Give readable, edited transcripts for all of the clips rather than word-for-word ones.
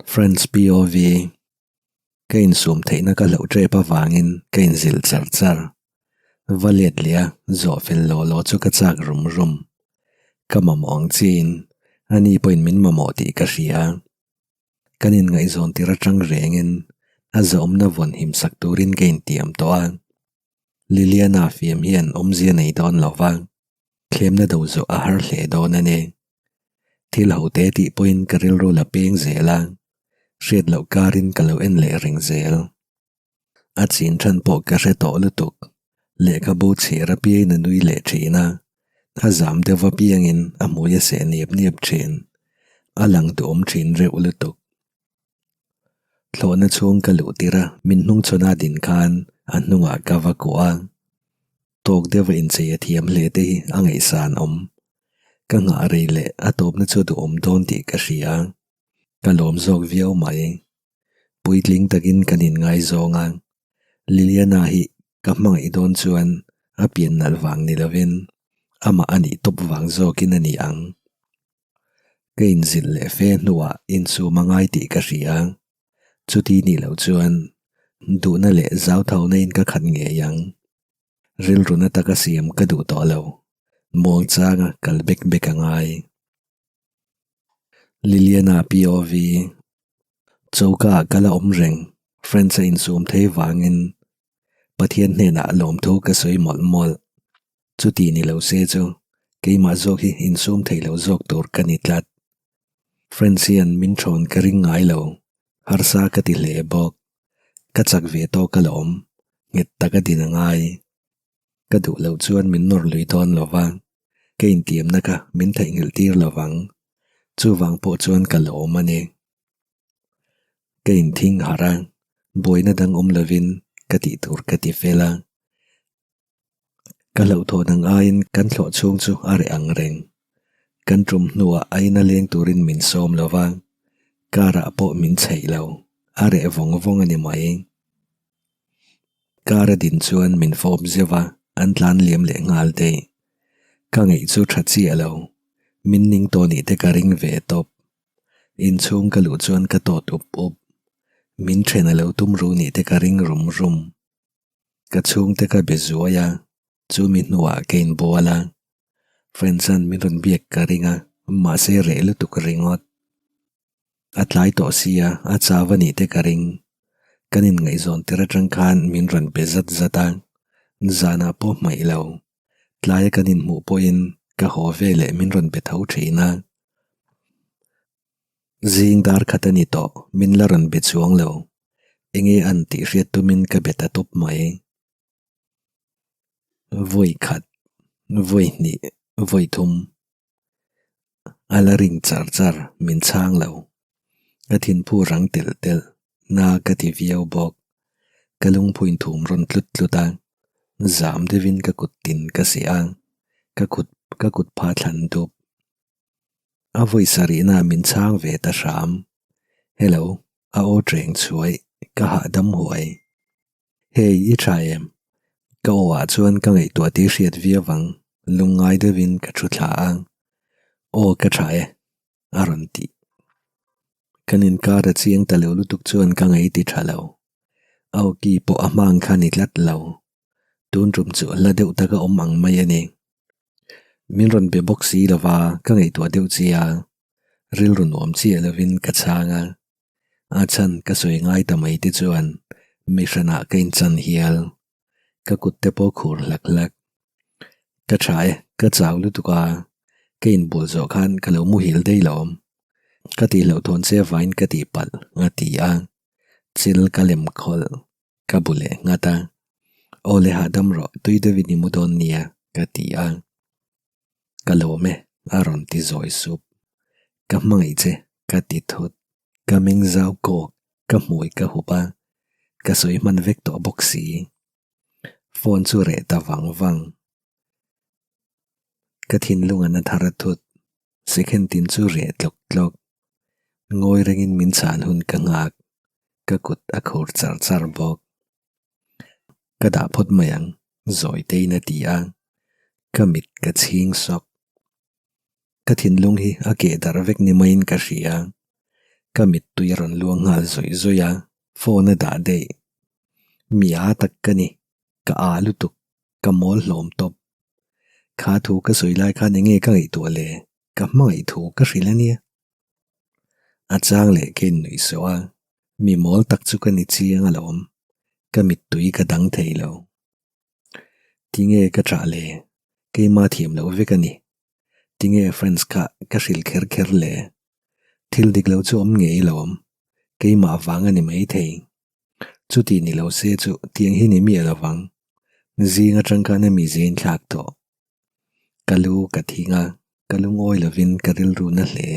Friends POV kain sum theina ka lo tre pa wangin kain zil char char valet lia zo fel lo lo chu ka chak rum rum kamamong chin ani point min mamo ti ka ria kanin ngai zon tira tang rengin azom na von him sak turin kain tiam to a Liliana fiam hian omzia nei don lowang khlem na do zo a har hle don ane thil ho te ti point karil ro la peng zela riat lo karin ka lo en le ring zel a chin than po ka re to lutuk le ka bo chera pi na nui le thina a zam de va piangin a moya se niep niep thin alang dom thin re ulutuk thlona chung ka lu tira min hnung chona din khan an hnunga ka va ko a tok de va in che thiam hle te angai san ka nga re le a top na chu du don ti ka ria kalom zok viau mai puitling takin kanin ngai zonga Liliana hi kamang idon chuan apian nalwang nilovin ama ani top wang zokin ani ang kain zil le fe nuwa in su mangai ti ka ria chuti ni lo chuan du na le zau thau na in ka khat nge yang ril runa taka siam ka du to lo mong changa kalbek bekangai Liliana POV Chauka kala reng friends in sum thei wangin pathian hne na lom tho ka soi mol mol chuti ni lo se chu keima zok hi in sum thei lo zok tur kanitlat friends hian min thon ka ring ngai lo harsa ka ti hle bok ka chak ve to ka lom nget taka din ngai ka du lo chuan min nor lui ton lowang kein tiam naka min thai ngil tir lowang chu wang po chuan ka lom ane kain thing harang boina dang lovin kati tur kati fela kalau tho nang ain kan thlo chung chu are ang reng kan trum nuwa aina leng turin min som lowang kara po min chei lo are vong vong ani mai kara din chuan min fom zewa an tlan liam le ngal te ka ngei chu thatchi alo min ning to ni te ka ring ve top in chung ka lu chuan ka to up up min thena lo tum ru ni te ka ring rum rum ka chung te ka bezuaya chu mi nuwa kein boala friendsan min ron biak ka ringa ma se re lu tuk ringot atlai to sia a chawa ni te ka ring kanin ngai zon tira tang khan min ron bezat zata zana po mai lo tlai kanin mu poin ka ho vele min ron be thau thina zing dar khatani to min la ron be chuang lo enge an ti riat tu min ka beta top mai voi khat voi ni voi thum ala ring char char min chang lo athin phu rang tel tel na ka ti viau bok kalung phuin thum ron tlut tluta zam devin ka kutin ka sia ka kut pha thlan dup a voi sari na min chang ve ta ram hello a o treng chuai ka ha dam huai hey I thaem ka wa chuan ka ngei to ti hriat viawang lungai devin ka thu thla ang o ka thae aron ti kanin ka ra chiang ta lo lutuk chuan ka ngei ti thalo au ki po amang khani tlat lo tun rum chu la deuh taka ang mai ani min ron be boxi lawa ka ngei to deuh chia ril run om chi lovin ka changa a chan ka soi ngai ta mai ti chuan mi hrana kein chan hial ka kutte po khur lak lak ka thae ka chaw lu tuka kein bul zo khan ka lo mu hil dei lom ka ti lo thon che vain ka ti pal nga ti a chil kalem khol ka bule ngata ole hadam ro tui de vini mudon nia ka ti a kalome aron ti zoi sup ka mangai che ka ti thut ka ming zau ko ka mui ka hupa ka soi man vek to boxi phone chu re ta wang wang ka thin lunga na thara thut second tin chu re tlok tlok ngoi rengin min chan hun ka ngak ka kut a khur char char bok ka da phot mayang zoi te na ti a ka mit ka ching sok ka thin lung hi a ke dar vek ni main ka ria Kamit tuiron luang ngal zoi zoya phone da de mi a tak kani ka alutuk ka mol hlom top kha thu ka soi lai kha nge ka ngai to le ka mai thu ka rilania achang le ken nui soa mi mol tak chu ka ni chiang alom kamit tui ka dang theilo tinge ka tra le ke ma thiam lo ve kani tinge friends ka ril kher kher le thil dik lo chu om ngei lom ke ma wanga ni mai thei chu ti ni lo se chu tiang hi ni mi alawang zinga tangka na mi zin thak to kalu ka thinga kalung oi lovin karil ru na hle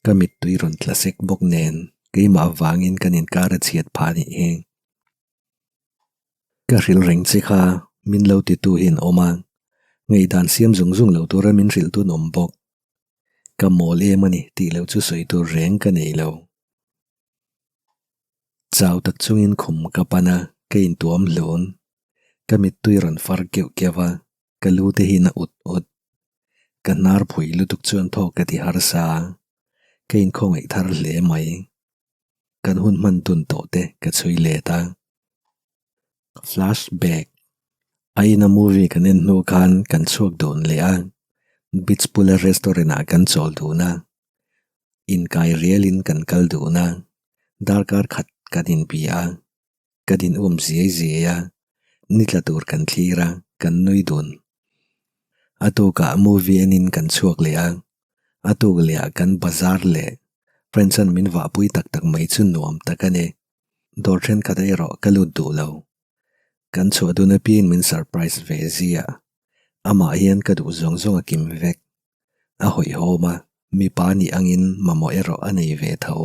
kamit tui ron tlasek bok nen ke ma wangin kanin kara chiat pha ni heng ka ril reng chi kha min lo ti tu hin omang ngei dan siam zung zung lo tu ra min ril tu nom bok ka mol e mani ti lo chu soi tu reng ka nei lo chau tak chungin khum ka pana ke in tuam hlon kamit tui ron far keu kewa kalu te hi na ut ka nar phui lutuk chuan tho ka ti har sa ke in khong ei thar hle mai kan hun man tun to te ka chui le ta flashback aina movie kanen no kan chuak don le a beach pool restaurant a kan chol du na in kai rielin kan kal du na darkar khat kadin pia kadin zia zia nitla tur kan thira kan nui dun ato ka movie anin kan chuak le a ato le a kan bazar le friends an min wa pui tak tak mai chu nuam takane dor then khatai ro kalut du lo kan chu du na pin min surprise ve zia ama hian ka du zong zong akim vek a hoi homa mi pa ni angin mamo ero anei ve tho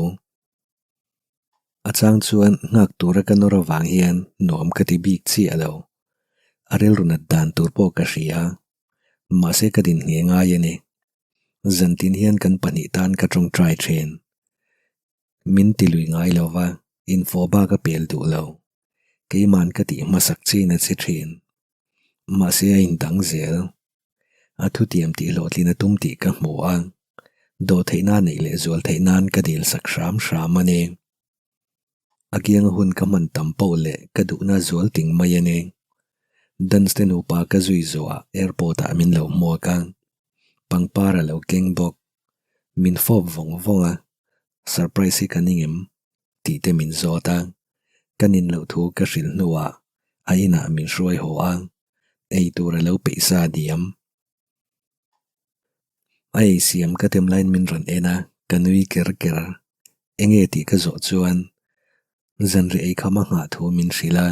achang chuan ngak tura kan ora wang hian nom ka ti bik chi alo arel runat dan tur po ka ria ma se ka din nge nga yene zantin hian kan pani tan ka trong try train min ti lui ngai lova info ba ka pel du lo ke man ka ti masak chi na chi thin ma se in dang zel a thu tiam ti lo tlina tum ti ka hmu ang do theina nei le zol theinan ka dil sak shram shram ane agiang hun ka man tampo le ka du na zol ting mai ane dansten upa ka zui zoa airport a min lo mo ka pangpara lo keng bok min fob vong vonga surprise kaningem ti te min zota kanin lo thu ka ril nuwa aina min roi ho ang ei tura lo peisa diam ai siam ka tem line min ran ena kanui ker ker enge ti ka zo chuan zan ri ei khama nga thu min rila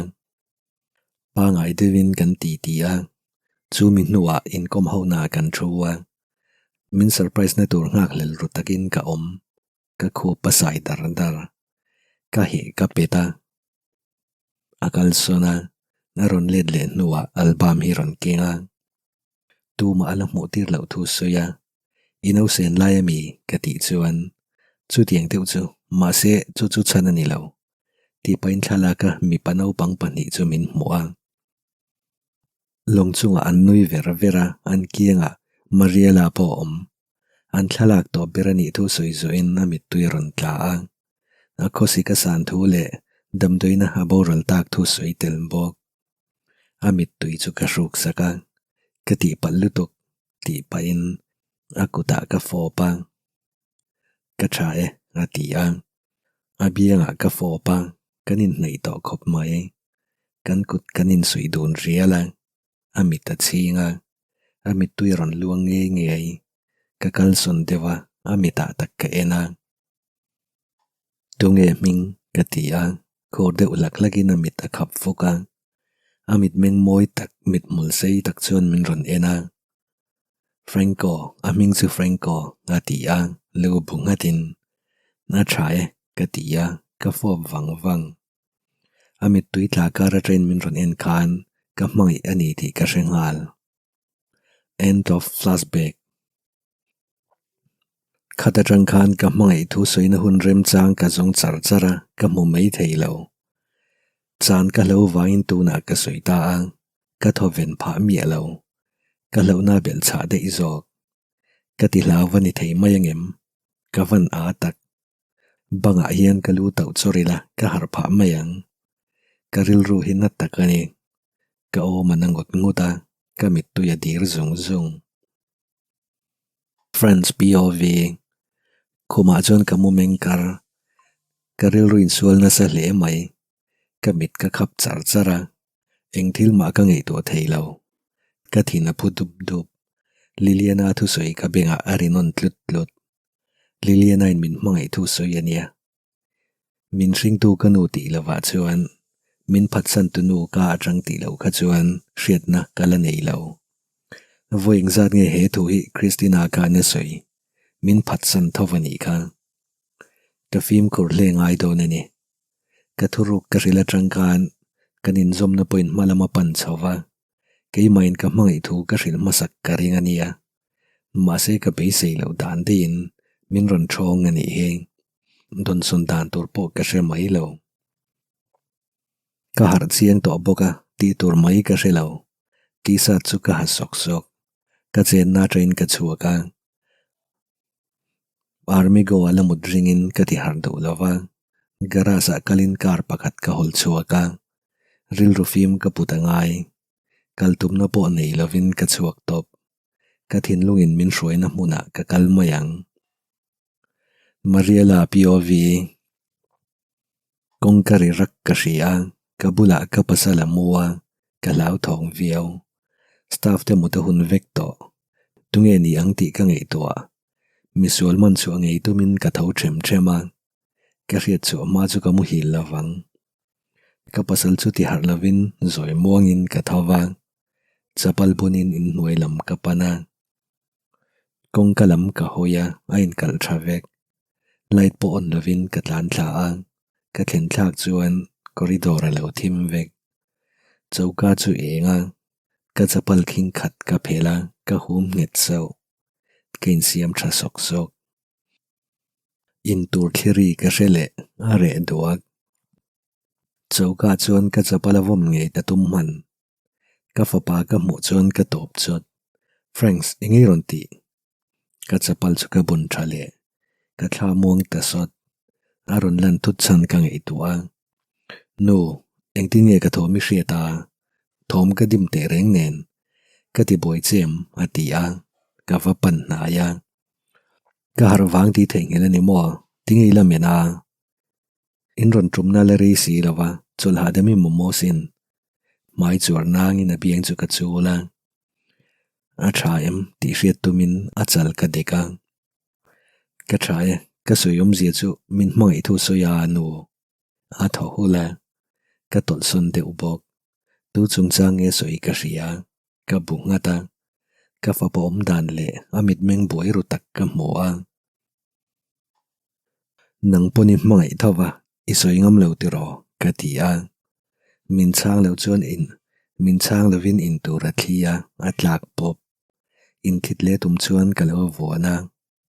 pa ngai devin kan ti ti a chu min nuwa in kom ho na kan thuwa min surprise na tur ngak lel ru takin ka om ka khu pasai dar dar ka he ka peta akal sona na ron led le nuwa album hi ron kenga tu ma ala mo tir lo thu soya ino sen lai mi ka ti chuan chu tiang teu chu ma se chu chu chana ni lo ti pain thala ka mi panau pang pani chu min moa long chunga an nui vera vera an kianga mariela po om an thalak to berani thu soi zo in na mit tuiron tla a khosi ka san thu le damdoina aboral tak thu soi tel bok amit tui chu ka ruk saka ka ti pallutok ti pain akuta ka fopa ka thae a ti ang abianga ka fopa kanin nei to khop mai kan kut kanin sui dun riala amit ta chinga amit tuiron luang nge nge ka kalson dewa amita tak ka ena tunge ming ka ti ang khorde ulak lagin amit a khap foka amit meng moi tak mit mul sei tak chuan min ron ena Franco aming chu Franco nga ti ang lu bungatin na thae ka ti ya ka fob wang wang amit tui tla ka ra train min ron en khan ka mai ani ti ka rengal end of flashback khata tang khan ka mai thu soina hun rem chang ka zong char chara ka mu mai theilo chan ka lo wain tu na ka soita ang ka thoven pha mi alo ka lo na bel cha de izok ka ti hlawani thei mayangem ka van a tak banga hian kalu tau chorila ka harpha mayang karil ruhin na takani ka o manangot nguta ka mittu ya dir zung zung. Friends POV kuma chon kamu mengkar karil ruin sual na sa hle mai ka mit ka khap char chara engthil ma ka ngei to theilo ka thina phu dup dup Liliana thu soi ka benga arinon tlut tlut Liliana in min mangai thu soi ania min ring tu ka nu ti lawa chuan min phatsan tu nu ka atang ti lo kha chuan hriatna kala nei lo voing zat nge he thu hi Christina ka ne soi min phatsan thawani kha ka film kur le ngai do ne ni ka thuruk ka rila tangkan kanin zom na point malama pan chawa kei main ka mangai thu ka ril masak ka ring ania ma se ka be sei lo dan din min ron thong ani he don sun dan tur po ka she mai lo ka har chiang to boka ti tur mai ka she lo ti sa chu ka ha sok sok ka chen na train ka chuaka army go ala mudringin ka ti har do lova garasa kalin kar pakhat ka hol chuaka ril rufim ka putangai kaltum na po nei lovin ka chuak top ka thin lungin min hruai na hmuna ka kalmayang Mariela POV kongkari rak ka ria ka bula ka pasala muwa ka lau thong viau staff te muta hun vekto tunge ni ang ti ka ngei toa misual man chu ngei tumin ka thau threm threma ka riat chu ma chu ka mu hil lawang ka pasal chu ti har lovin zoi muangin ka thawa chapal bunin in nuailam ka pana kong kalam ka hoya ain kal thavek light po on lovin ka tlan thla a ka thlen thlak chuan corridor a lo thim vek chauka chu enga ka chapal khing khat ka phela ka hum nget so kein siam tha sok sok in tur thiri ka rele are duak chauka chuan ka chapala vom nge ta tum man ka fapa ka mu chuan ka top chot Franks ingi ronti ka chapal chu ka bun thale ka thla muang ta sot aron lan thut chan ka ngei tua no engti nge ka thomi hriata thom ka dim te reng nen ka ti boi chem atia ka va pan na ya ka har wang ti theng hela ni mo tingi la mena in ron trumna la re si lawa chul ha demi momosin mai chuar nang in a biang chu ka chula a thaim ti hriat tumin a chal ka deka ka thai ka suyom zia chu min mai thu soya nu a tho hula ka tol son de ubok tu chung chang nge soi ka ria ka bungata ka fa pom dan le amit meng boi ru tak ka moa nang poni mai thawa isoi ngam lo ti ro ka tia min chang lo chuan in min chang lovin in tura thlia atlak pop in thitle tum chuan ka lo vona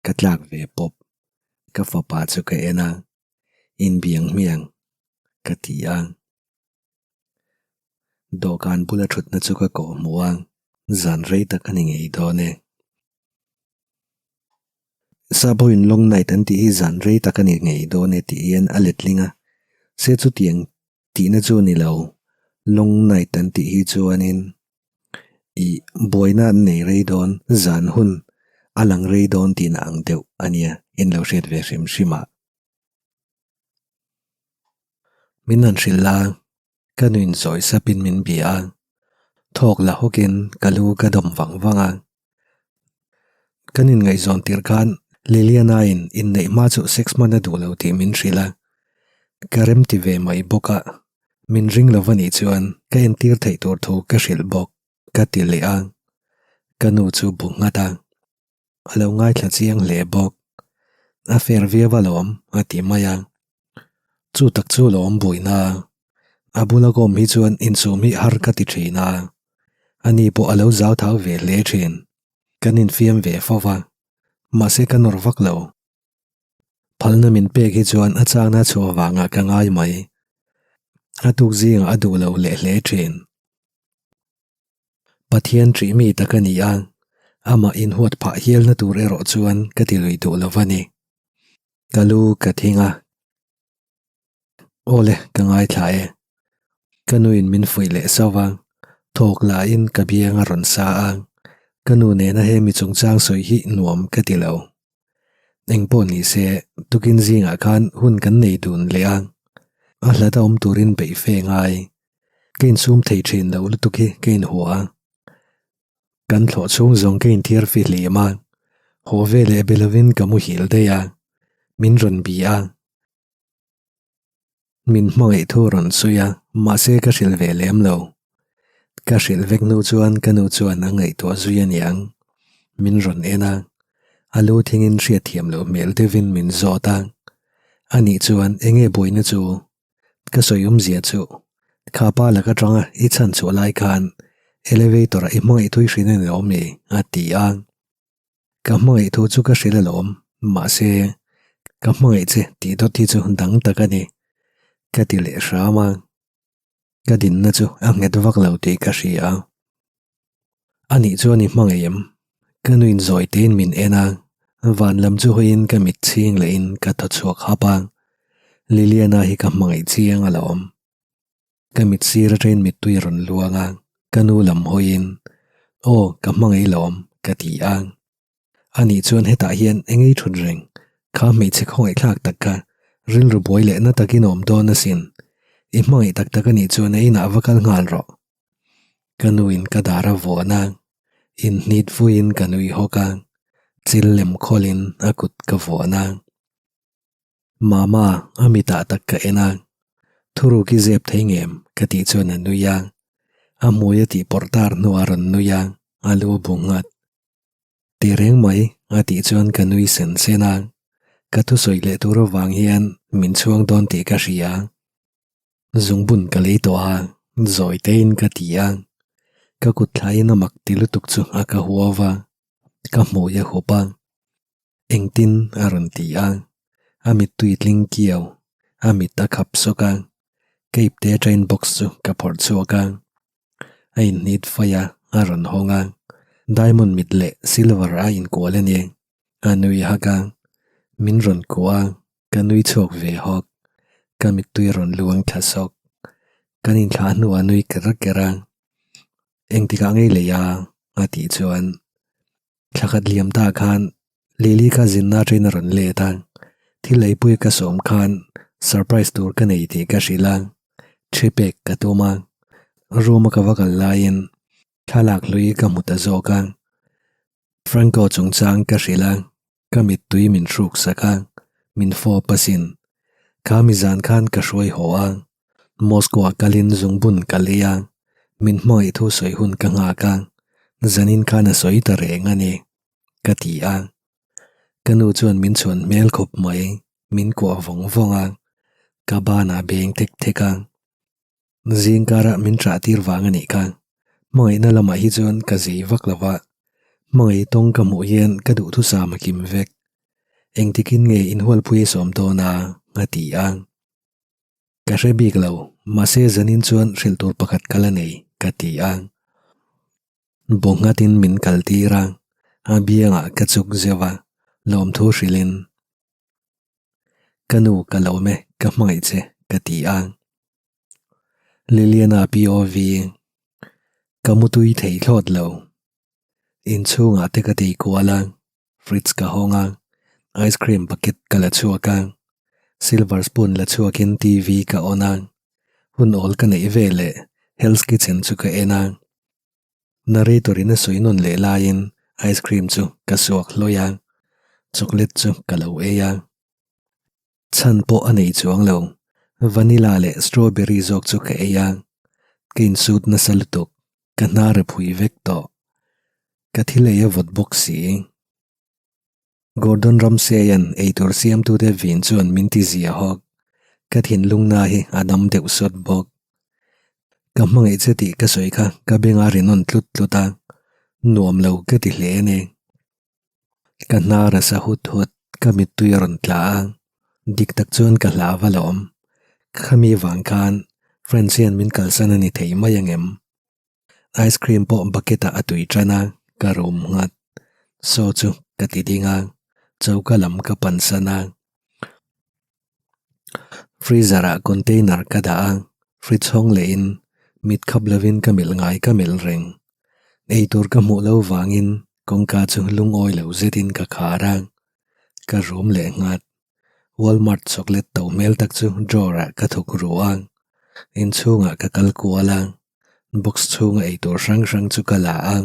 ka tlak ve pop ka fa pa chu ka ena in biang miang ka tia dokan bula thut na chu ka ko muang zan rei tak ani ngei do ne saboin long night an ti hi zan rei tak ani ngei do ne ti en aletlinga se chu tiang ti na chu ni lo long night an ti hi chuanin i boina nei rei don zan hun alang rei don tin ang deuh ania in lo hret ve hrim hrimah minan hrilla kanuin zoi sapin min bia thok la hokin kalu ka dom wangwanga kanin ngai zon tir khan Liliana in nei ma chu 6 mana du lo ti min hrila karem ti ve mai boka min ring lovani chuan ka en tir thei tur thu ka hril bok ka ti le a kanu chu bungata alo ngai thla chiang le bok a fer ve valom ati maya chu tak chu lom buina abula gom hi chuan in chu mi har ka ti thina ani po alo zau thau ve le thin kanin fiam ve fowa ma se ka nor vak lo phalna min pe hi chuan a chang na chu wanga ka ngai mai atuk zing adu lo le hle thin pathian tri mi takania ama in huat pha hial na tur ero chuan ka ti lui tu lovani kalu ka thinga Ole ka ngai thae kanuin min foi le sawang thok la in ka bianga ron sa ang kanu ne na he mi chung chang soi hi nuam ka ti lo eng pon ni se tukin zinga khan hun kan nei dun le ang a hlata turin be fe ngai kein sum thei thin lo lu tukhi kein huwa kan thlo chung zong kein thir fi li ma ho ve le belovin ka mu hil de ya min ron bi a min hmai thu ron suya ma se ka hril ve lem lo ka hril vek nu chuan kanu chuan a ngai to zuyan yang min ron ena alu thingin hriat thiam lo mel devin min zota ani chuan enge boina chu ka soyum zia chu khapa la ka tanga I chan chu lai khan elevator I hmai thui hrin ni om ni a ti ang ka hmai thu chu ka hril lom ma se ka hmai che ti do ti chu dang takani ka ti le rama ka din na chu anget vak lo ti ka hria ani chu ni hmangayam kanuin zoi tin min ena van lam chu hoin ka mit ching le in ka tha chuak hapang liliana hi ka hmangai chiang alom ka mit sir train mit tui ron luanga kanu lam hoin o ka hmangai lom ka ti ang ani chuan heta hian engei thun reng kha mei che khongai thlak takka ril ru boi le na takinom don na sin I hmangai tak takani chuan ei na vakal ngal ro kanuin ka dara vona in nit fuin kanui hoka chil lem kholin akut ka vona mama amita tak ka ena thuru ki zep theingem ka ti chuan anuya amoya ti portar nuaron nuya alu bungat tireng mai ati chuan kanui sen sena ka thu soile turo wang hian min chuang don ti ka hria zungbun ka lei to ha zoi tein ka tiang ka kut thlai na mak tilu tuk chu aka huwa ka moya hopa engtin aron tiang amit tuitling kiau amit ta khap soka keip te train box chu ka phor chuaka ai nit faya aron honga diamond mitle silver a in kolani anui haka min ron kwa kanui chok ve hok kamit tui ron luang thasok kanin thla nu anui kera engtika ngei le ya ati chuan thlakat liam ta khan lili ka zinna train ron le ta thilei pui ka som khan surprise tur ka nei ti ka hrilang tripek ka tuma roma ka vakal lain thalak lui ka muta zoka franco chungchang ka hrilang kamit tui min ruk saka min fo pasin kamizan khan ka hruai hoa moscow kalin zungbun kalia min hmai thu soi hun ka nga ka zanin khana soi ta reng ani ka ti a kanu chuan min chuan mel khop mai min ko vong vonga ka bana beng tek theka zingkara min tra tir wang ani ka mai na lama hi chuan ka zei vak lawa mai tong ka mu hian ka du thu sa ma kim vek engtikin nge in hol phui som to na ngati ang ka rebik lo ma se zanin chuan hril tur pakhat kala nei ka ti ang bongatin min kaltira abianga ka chuk zewa lom thu hrilin kanu ka lo me ka hmai che ka ti ang liliana pov kamutui thei thlot lo in chunga te ka tei kualang fritz ka honga ice cream bucket ka la chuakang silver spoon la chuakin tv ka onang hun ol ka nei vele hell's kitchen chu ka enang narrator in a soinon le lain ice cream chu ka suak hloyang chocolate chu ka lo eya chan po anei chuang lo vanilla le strawberry zok chu ka eya kein suit na salutuk ka nare phui vek to ka thileya vot box si Gordon Ramsayan eitur siam tu de vin chuan minti zia hok ka thin lungna hi adam deuh sot bok ka hmangai cheti ka soi kha ka benga rinon tlut tluta nuam lo ka ti hle ne ka nara sa hut hut ka mit tui ron tla dik tak chuan ka hla valom khami wang khan Francian min kalsan ani thei mayangem ice cream po bucket a atui trana ka rom ngat so chu ka ti dinga chauka lam ka pansana freezer a container ka daang fridge hong lein mit khap lovin kamil ngai kamil reng eitur ka mu lo wangin kong ka chu lung oi lo zetin ka kharang ka room le ngat Walmart chocolate to mel tak chu drawer ka thuk ruang in chunga ka kal kualang box chunga eitur sang sang chu ka laang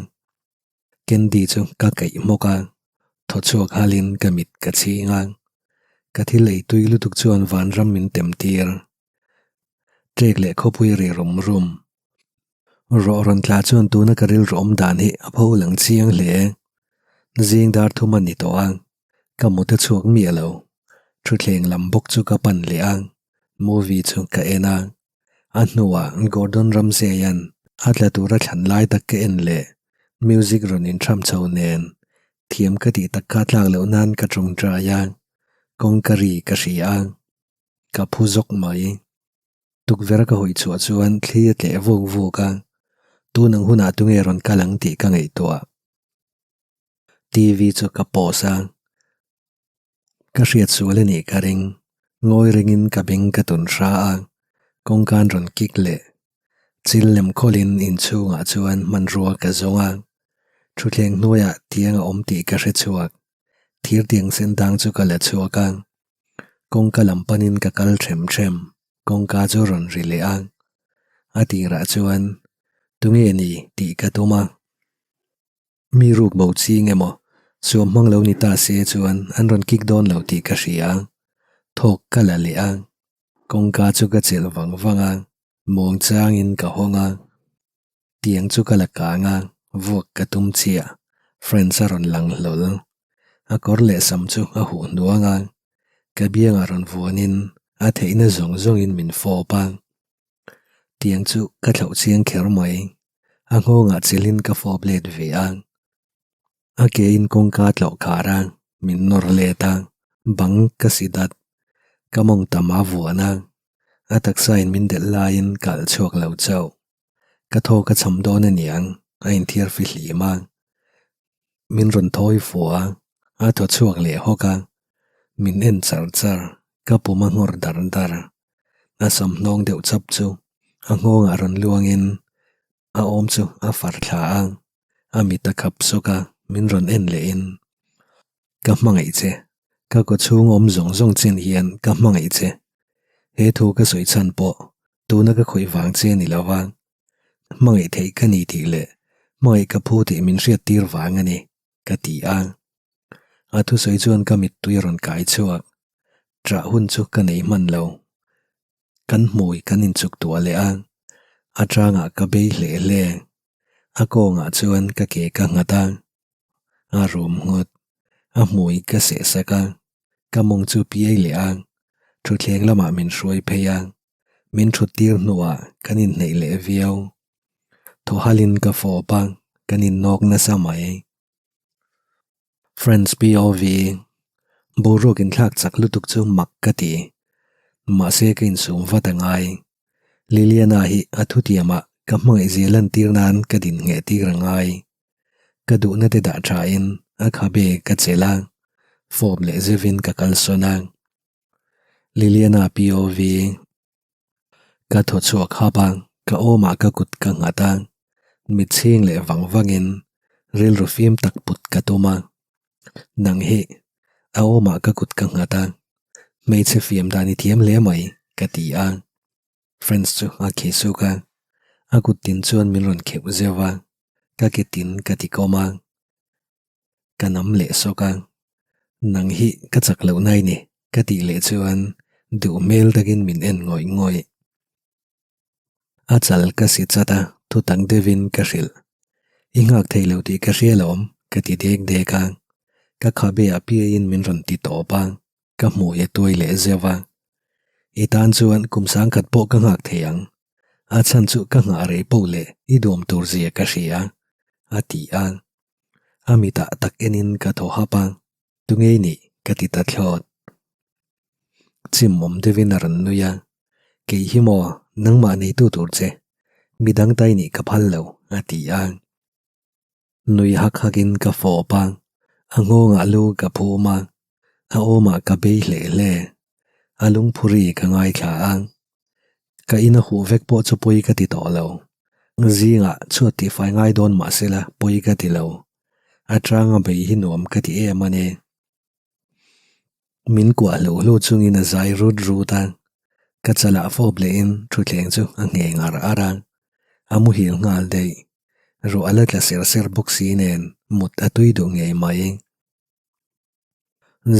candy chu ka kai moka tho chuak halin kamit ka chingang ka thil ei tui lutuk chuan van ram min tem tir trek le khopui ri rum rum ro ron tla chuan tuna karil rom dan hi a pho lang chiang hle zing dar thuma ni to ang ka muta chuak mi alo thuthleng lam bok chu ka pan le ang movie chu ka enang annuwa Gordon Ramsay yan atla tura thlan lai tak ka en le music ron in tham chho nen thiam ka ti tak ka tlak lo nan ka trong tra yang kong kari ka ri ang ka phuzok mai tukver ka hoi chu chuan thlia tle vok voka tu nang huna tunge ron kalang ti ka ngei to TV chu ka posa ka riat suale ni ka ring ngoi ringin ka beng ka tun ra ang kong kan ron kik le chil lem kholin in chunga chuan man ruwa ka zonga thuthleng hnuaya tianga om ti ka hre chuak thir tiang sen dang chu ka la chuakang kong ka lampanin ka kal threm threm kong ka chu ron ri le ang ati ra chuan tunge ni ti ka tuma mi ruk bo chi ngemo suam mang lo ni ta se chuan an ron kik don lo ti ka ria thok ka la le ang kong ka chu ka chel wang wanga mong chang in ka honga tiang chu ka la ka nga vok ka tum chia friends aron lang lol a kor le sam chu a hu nuanga ka biang aron vuanin a theina zong zong in min fo pang tiang chu ka thlau chiang kher mai a ngonga chilin ka fo blade ve ang a ke in kong ka tlo kharang min nor le tang bang ka sidat ka mong tama vuanang a taksa in min del lain kal chuak lo chau ka tho ka cham don aniang a in thiar fi hlima min ron thoi fuwa a tho chuak le hoka min en char char ka puma ngor dar dar a sam nong deuh chap chu a ngonga ron luangin a om chu a far thla ang a mi ta khap soka min ron en le in ka mangai che ka ko chung om zong zong chen hian ka mangai che he thu ka soi chan po tu na ka khoi wang che ni lawang mangai thei ka ni ti le mangai ka phu ti min riat tir wang ani ka ti ang a thu soi chuan ka mit tui ron kai chuak tra hun chu ka nei man lo kan mui kan in chuk tua le ang a tranga ka bei hle le a konga chuan ka ke ka ngatang a rum ngot a mui ka se saka ka mong chu pi le ang thuthleng lama min hruai pheyang min thut tir nuwa kanin nei le viau tho halin ka fo pang kanin nok na samai friends POV borok in thak chak lutuk chu mak ka ti ma se ka in sum vatangai Liliana hi athutiama ka hmangai zelan tirnan ka din nge tirangai ka du na te da thain a khabe ka chelang form le zevin ka kalsonang Liliana POV ka tho chuak habang ka oma ka kut ka ngatang mit ching le wangwangin ril rufim tak put ka tuma nang hi a oma ka kut ka ngatang mei che fiam dani thiam le mai ka ti ang friends chu a ke suka a kut tin chuan min ron kheu zewa ka ke tin ka ti koma ka nam le soka nang hi ka chak lo nai ni ka ti le chuan du mel takin min en ngoi ngoi a chal ka si chata thu tang devin ka ril ingak theilo ti ka rialom ka ti dek dekang ka khabe a pi in min ron ti to pang ka mu ye toi le zewa itan chuan kumsang khat po ka ngak theyang a chan chu ka nga re po le I dom tur zia ka ria a ti ang amita tak enin ka tho hapang tungei ni ka ti ta thlot chim mom devin ran nuya ke himo nangma nei tu tur che midang tai ni ka phal lo a ti ang nui hak hakin ka fo pang ango nga lu ka phuma a oma ka be hle le alung phuri ka ngai thla ang ka ina hu vek po chu poi ka ti to lo zinga chu ti fai ngai don ma sela poi ka ti lo atanga bei hi nom ka ti e mane min kwa lo lo chungin a zai rut ruta ka chala fo ble in thu thleng chu a nge ngar arang amu hil ngal dei ro ala tla ser ser boxi nen mut atui do nge mai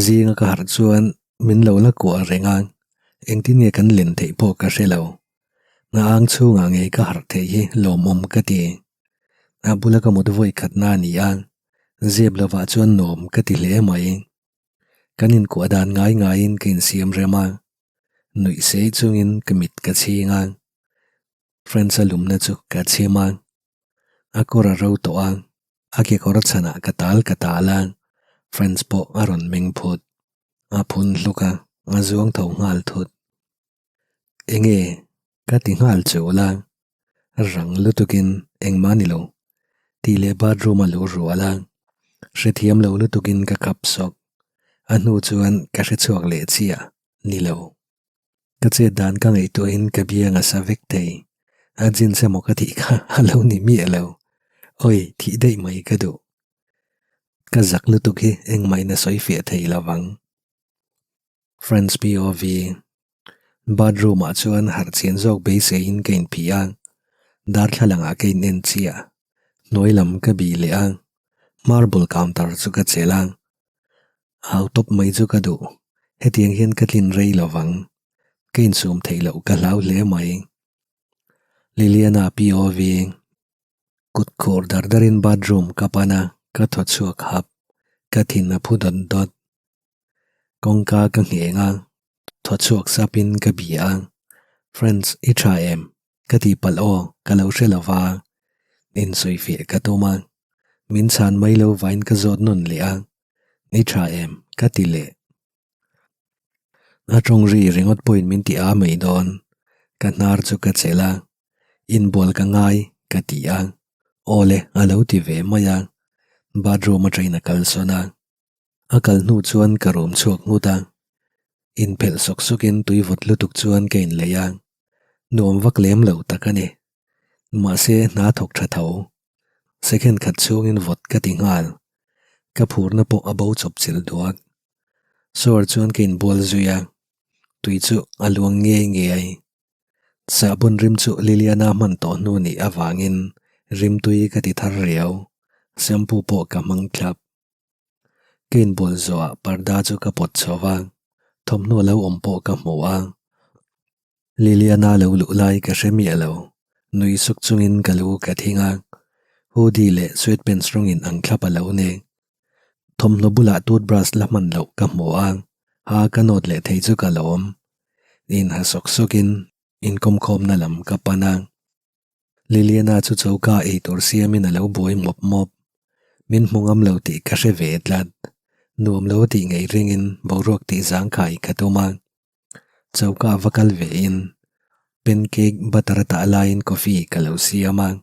zinga ka har chuan min lo la ko rengang engtin nge kan len thei po ka hrelo nga ang chunga nge ka har thei hi lom om ka ti abula ka mut voi khatna ni ang zeb lawa chuan nom ka ti hle mai kanin ko dan ngai ngai in kin siam rema nui se chungin kamit ka chinga friends alum na chu ka chima akora ro to ang ake kora chana ka talang friends po aron ming phut aphun luka azuang thau ngal thut enge ka ti ngal chulang rang lutukin engmanilo ti le bedroom alu rualang hrethiam lo lutukin ka kapsok anu chuan ka hre chuak le chia nilo ka che dan ka ngei to in ka bianga savek thei ajin se mo ka ti ka alo ni mi alo oi thi dei mai ka do ka zak lutuk hi eng mai na soi fe thei lawang friends POV bedroom a chuan har chen jok be se in kein piang dar thalanga kein nen chia noilam ka bi le ang marble counter chu ka chelang hau top mai chu ka du hetiang hian ka tlin rei lawang kein sum thei lo ka hlau hle mai Liliana POV kut khor dardarin bedroom kapana ka thot chuak hap ka thin na phudon dot kongka ka ngenga thot chuak sapin ka biang friends I try em ka ti pal o ka lo hrelawa in soi fe ka toma min chan mai lo vain ka zot non le ang I try em ka ti le atong ri ringot point min ti a mai don ka nar chu ka chela in bol ka ngai ka ti ang ole alo ti ve maya bedroom a train a kal sona akal nu chuan ka rom chuak nguta in phel sok sokin tui vot lutuk chuan kein leyang nuam vak lem lo takani ma se na thok tha tho second khat chung in vot ka tingal ka phur na po abo chop chil duak sor chuan kein bol zuya tui chu aluang nge nge ai sabun rim chu Liliana man to nu ni awangin rim tui ka ti thar riau shampoo po ka mang thlap kein bol zo parda chu ka pot chawang thom nu lo om po ka hmuwa Liliana lo lu lai ka hremi alo nui suk chungin ka lu ka thinga hoodie le sweatpants rongin ang thlap alo ne thom no bula toothbrush la man lo ka hmuwa ha ka not le thei chu ka lom in ha sok sokin in kom khom na lam ka panang Liliana chu chauka e tur siamin alo boi mop mop min mungam lo ti ka hre ve tlat nuam lo ti ngei ringin borok ti zang khai ka tomang chauka vakal ve in pancake butter ta line coffee ka lo siamang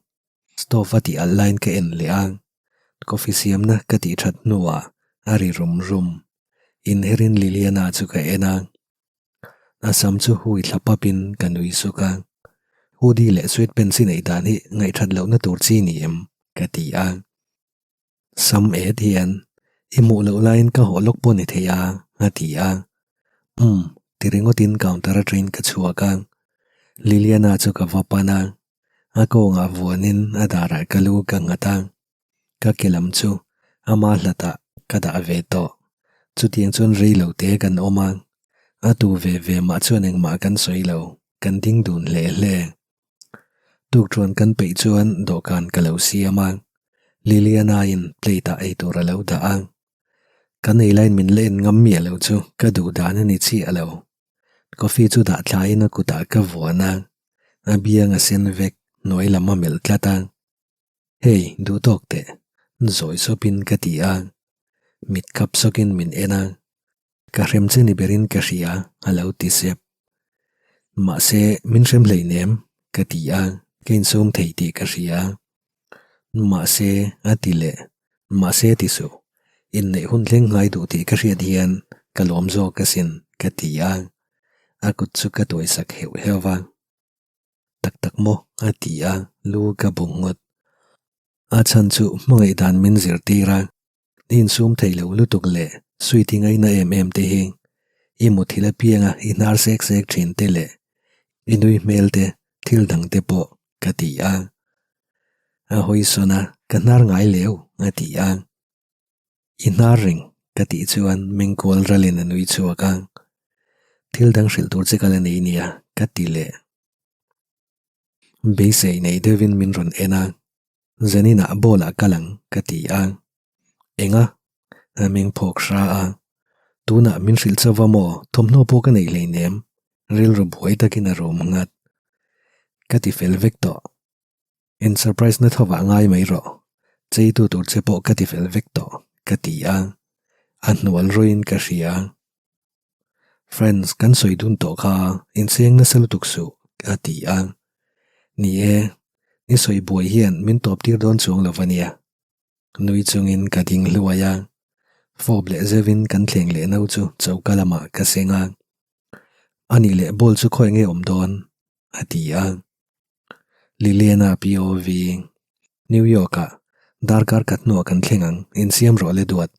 stove ti line ka en leang coffee siam na ka ti that nuwa ari rum rum in herin Liliana chu ka enang asam chu hui thlapapin ka nui suka hoodie le sweatpants in ei dan hi ngai that lo na tur chi ni em ka ti ang sam et hian imu lo line ka holok po ni theya nga ti ang tiringotin counter train ka chuaka Liliana chu ka vapana ako nga vuanin adara kalu ka ngatang ka kelam chu ama hlata kada ve to chu tiang chon rei lo te kan omang atu ve ve ma chuan eng ma kan soilo kan ding dun le hle tuk chuan kan pe chuan do kan ka lo siamang Liliana in plate a tur alo da ang kan ei line min len ngam mi alo chu ka du dan ani chi alo coffee chu da thlai na kuta ka vuana a biang a sen vek noi lama mel tlatang hey du tok te zoi sopin ka ti ang mit kap sokin min enang ka hrem cheni berin ka hria alo ti sep ma se min hrem hlei nem ka ti ang kein som thei ti ka hria ma se atile ma se ti su in nei hun thleng ngai du ti ka hriat hian ka lom zo ka sin ka ti ang akut chu ka tuai sak heu hewang tak tak mo atia lu ka bungot a chan chu mangai dan min zir tira in sum theilo lutuk le suiti ngai na em te hing I mu thila pianga I nar sek sek thin te le inui mel te thil dang te po ka ti ang a hoi sona ka nar ngai leo a ti ang I nar ring ka ti chuan mingkol ralin anui chuakang thil dang hril tur che kala nei nia ka ti le beisei nei devin min ron ena zanina bola kalang ka ti ang enga a ming phok hra ang tuna min hril chawa mo thomno po ka nei leinem ril ru buai takin a rom ngat ka ti fel vek to in surprise na thowa ngai mai ro chei tu tur che po ka ti fel vek to ka ti ang an nual ruin ka hriang friends kan soi dun to kha in seng na salutuk su ka ti ang ni ni soi buai hian min top tir don chung lovania nui chungin ka ding hluaya fob le zevin kan thleng le no chu chaukalama ka senga ani le bol chu khoi nge om don ati ang Liliana POV New York darkar katno kan thlengang in siam ro le duat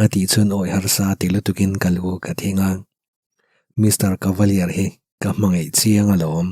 ati chun oi harsa tilutukin kalu ka thingang Mr. Cavalier hi ka mangai chiang alom